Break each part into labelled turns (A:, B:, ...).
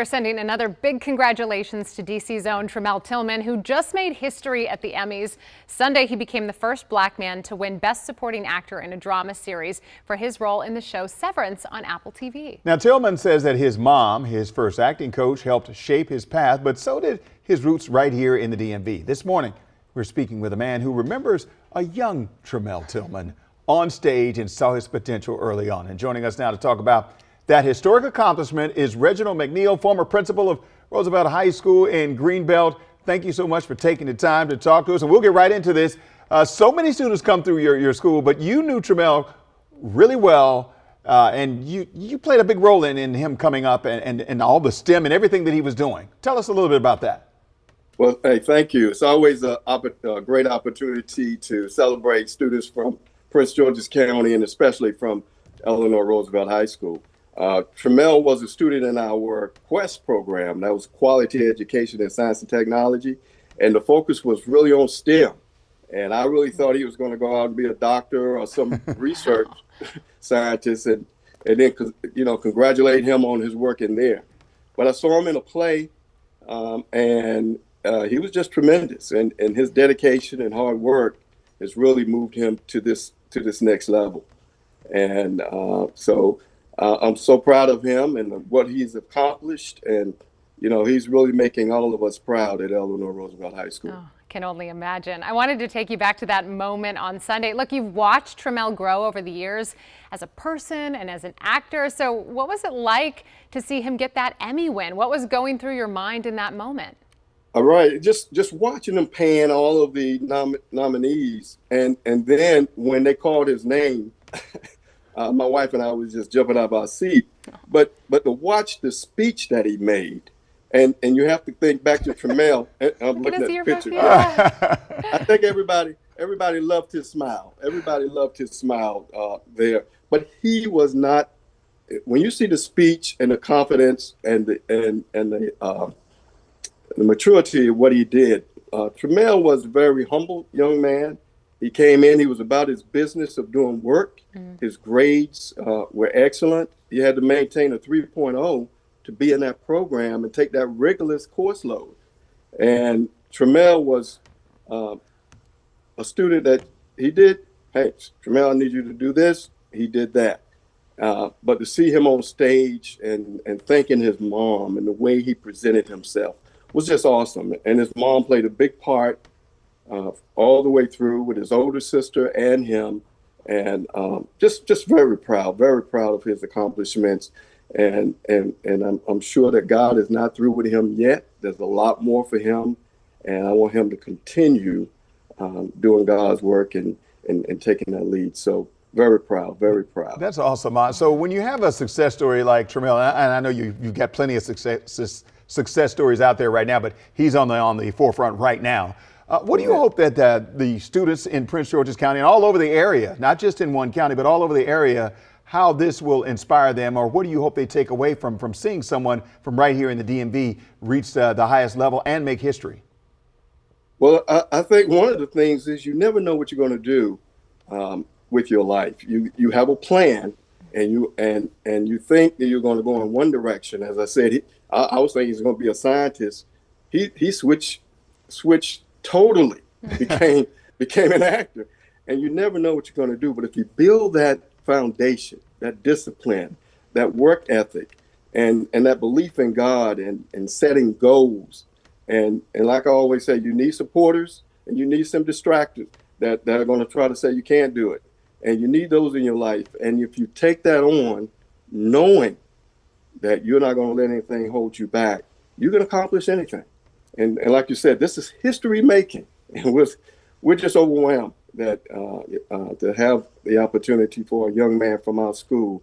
A: We're sending another big congratulations to DC's own Tramell Tillman, who just made history at the Emmys. Sunday, he became the first black man to win Best Supporting Actor in a Drama Series for his role in the show Severance on Apple TV.
B: Now, Tillman says that his mom, his first acting coach, helped shape his path, but so did his roots right here in the DMV. This morning, we're speaking with a man who remembers a young Tramell Tillman on stage and saw his potential early on. And joining us now to talk about that historic accomplishment is Reginald McNeil, former principal of Roosevelt High School in Greenbelt. Thank you so much for taking the time to talk to us, and we'll get right into this. So many students come through your school, but you knew Tramell really well, and you played a big role in him coming up and all the STEM and everything that he was doing. Tell us a little bit about that.
C: Well, hey, thank you. It's always a great opportunity to celebrate students from Prince George's County and especially from Eleanor Roosevelt High School. Tramell was a student in our Quest program. That was Quality Education in Science and Technology. And the focus was really on STEM. And I really thought he was going to go out and be a doctor or some research scientist and then, congratulate him on his work in there. But I saw him in a play and he was just tremendous. And his dedication and hard work has really moved him to this next level. And I'm so proud of him and what he's accomplished. And, he's really making all of us proud at Eleanor Roosevelt High School.
A: Oh, I can only imagine. I wanted to take you back to that moment on Sunday. Look, you've watched Tramell grow over the years as a person and as an actor. So what was it like to see him get that Emmy win? What was going through your mind in that moment?
C: All right, just watching him pan all of the nominees. And then when they called his name, my wife and I was just jumping out of our seat, but to watch the speech that he made, and you have to think back to Tramell. I'm looking at the picture. I think everybody loved his smile. Everybody loved his smile there. But he was not. When you see the speech and the confidence and the maturity of what he did, Tramell was a very humble young man. He came in, he was about his business of doing work. His grades were excellent. He had to maintain a 3.0 to be in that program and take that rigorous course load. And Tramell was a student that he did, hey, Tramell, I need you to do this. He did that. But to see him on stage and thanking his mom and the way he presented himself was just awesome. And his mom played a big part all the way through with his older sister and him, and just very proud of his accomplishments, and I'm sure that God is not through with him yet. There's a lot more for him, and I want him to continue doing God's work and taking that lead. So very proud.
B: That's awesome. So when you have a success story like Tramell, and I know you've got plenty of success stories out there right now, but he's on the forefront right now. What do you hope that the students in Prince George's County and all over the area, not just in one county, but all over the area, how this will inspire them, or what do you hope they take away from seeing someone from right here in the DMV reach the highest level and make history?
C: Well, I think one of the things is you never know what you're going to do with your life. You have a plan, and you think that you're going to go in one direction. As I said, I was thinking he's going to be a scientist. He switched totally, became an actor, and you never know what you're going to do. But if you build that foundation, that discipline, that work ethic, and that belief in God and setting goals, and like I always say, you need supporters and you need some distractors that are going to try to say you can't do it, and you need those in your life. And if you take that on, knowing that you're not going to let anything hold you back, you can accomplish anything. And like you said, this is history making, and we're just overwhelmed that to have the opportunity for a young man from our school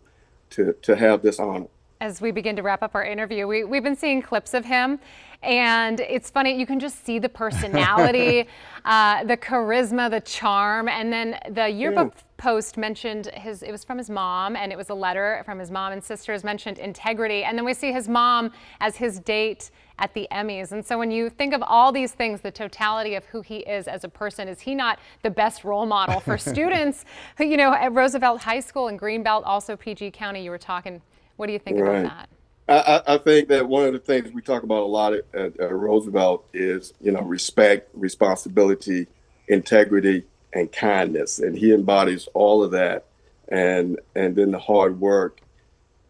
C: to have this honor.
A: As we begin to wrap up our interview, we've been seeing clips of him, and it's funny, you can just see the personality, the charisma, the charm, and then the yearbook post mentioned it was from his mom, and it was a letter from his mom and sisters, mentioned integrity, and then we see his mom as his date at the Emmys. And so when you think of all these things, the totality of who he is as a person, is he not the best role model for students who, at Roosevelt High School in Greenbelt, also PG County, you were talking. What do you think about that?
C: I think that one of the things we talk about a lot at Roosevelt is, respect, responsibility, integrity, and kindness. And he embodies all of that. And then the hard work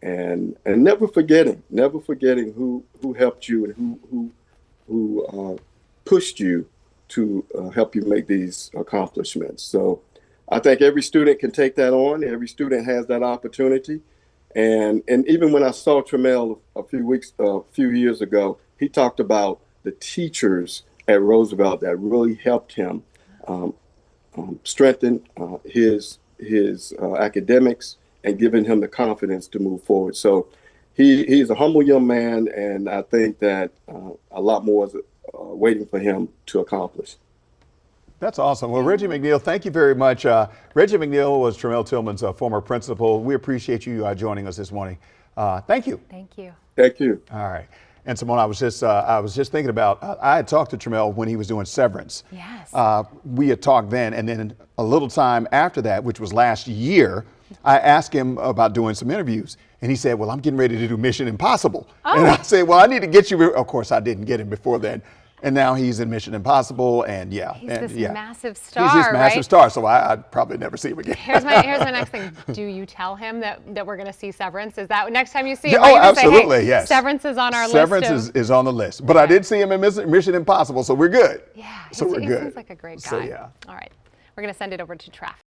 C: and never forgetting who helped you and who pushed you to help you make these accomplishments. So I think every student can take that on. Every student has that opportunity. And even when I saw Tramell a few years ago, he talked about the teachers at Roosevelt that really helped him strengthen his academics and giving him the confidence to move forward. So he's a humble young man, and I think that a lot more is waiting for him to accomplish.
B: That's awesome. Well, Reggie McNeil, thank you very much. Reggie McNeil was Tramell Tillman's former principal. We appreciate you joining us this morning. Thank you.
A: Thank you.
C: Thank you.
B: All right. And Simone, I was just thinking about, I had talked to Tramell when he was doing Severance.
A: Yes.
B: We had talked then, and then a little time after that, which was last year, I asked him about doing some interviews. And he said, well, I'm getting ready to do Mission Impossible. Oh. And I said, well, I need to get you. Of course, I didn't get him before then. And now he's in Mission Impossible, and
A: he's this massive star.
B: He's this massive
A: right?
B: star, so I'd probably never see him again.
A: Here's my next thing. Do you tell him that we're going to see Severance? Is that next time you see him?
B: Oh, absolutely,
A: say, hey,
B: yes.
A: Severance is on our
B: Severance
A: list.
B: is on the list, but I did see him in Mission Impossible, so we're good.
A: Yeah,
B: so we're good.
A: He seems like a great guy.
B: So, yeah.
A: All right, we're going to send it over to traffic.